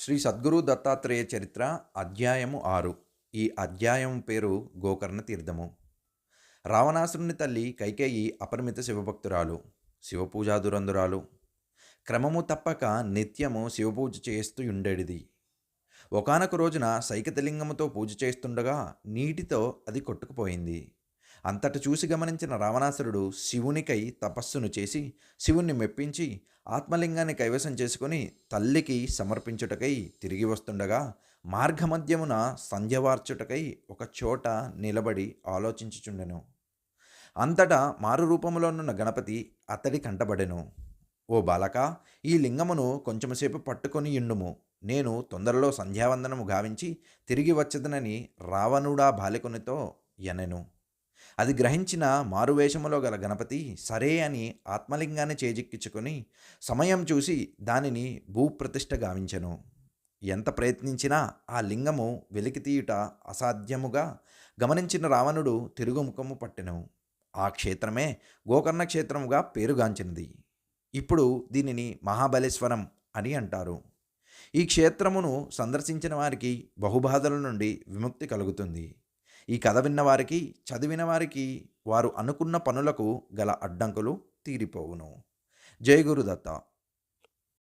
శ్రీ సద్గురు దత్తాత్రేయ చరిత్ర అధ్యాయము 6. ఈ అధ్యాయం పేరు గోకర్ణ తీర్థము. రావణాసురుని తల్లి కైకేయి అపరిమిత శివభక్తురాలు, శివపూజాదురందురాలు. క్రమము తప్పక నిత్యము శివపూజ చేస్తూ ఉండేడిది. ఒకానొక రోజున సైకతలింగముతో పూజ చేస్తుండగా నీటితో అది కొట్టుకుపోయింది. అంతట చూసి గమనించిన రావణాసురుడు శివునికై తపస్సును చేసి శివుణ్ణి మెప్పించి ఆత్మలింగాన్ని కైవసం చేసుకుని తల్లికి సమర్పించుటకై తిరిగి వస్తుండగా మార్గమధ్యమున సంధ్యవార్చుటకై ఒక చోట నిలబడి ఆలోచించుచుండెను. అంతటా మారు రూపములోనున్న గణపతి అతడి కంటబడెను. ఓ బాలక, ఈ లింగమును కొంచెంసేపు పట్టుకొని యుండుము. నేను తొందరలో సంధ్యావందనము గావించి తిరిగి వచ్చదనని రావణుడా బాలికునితో యనెను. అది గ్రహించిన మారువేషములో గల గణపతి సరే అని ఆత్మలింగాన్ని చేజిక్కించుకొని సమయం చూసి దానిని భూప్రతిష్ఠ గావించెను. ఎంత ప్రయత్నించినా ఆ లింగము వెలికితీయుట అసాధ్యముగా గమనించిన రావణుడు తిరుగుముఖము పట్టెను. ఆ క్షేత్రమే గోకర్ణ క్షేత్రముగా పేరుగాంచినది. ఇప్పుడు దీనిని మహాబలేశ్వరం అని అంటారు. ఈ క్షేత్రమును సందర్శించిన వారికి బహుబాధల నుండి విముక్తి కలుగుతుంది. ఈ కథ విన్నవారికి, చదివిన వారికి వారు అనుకున్న పనులకు గల అడ్డంకులు తీరిపోవును. జై గురుదత్త.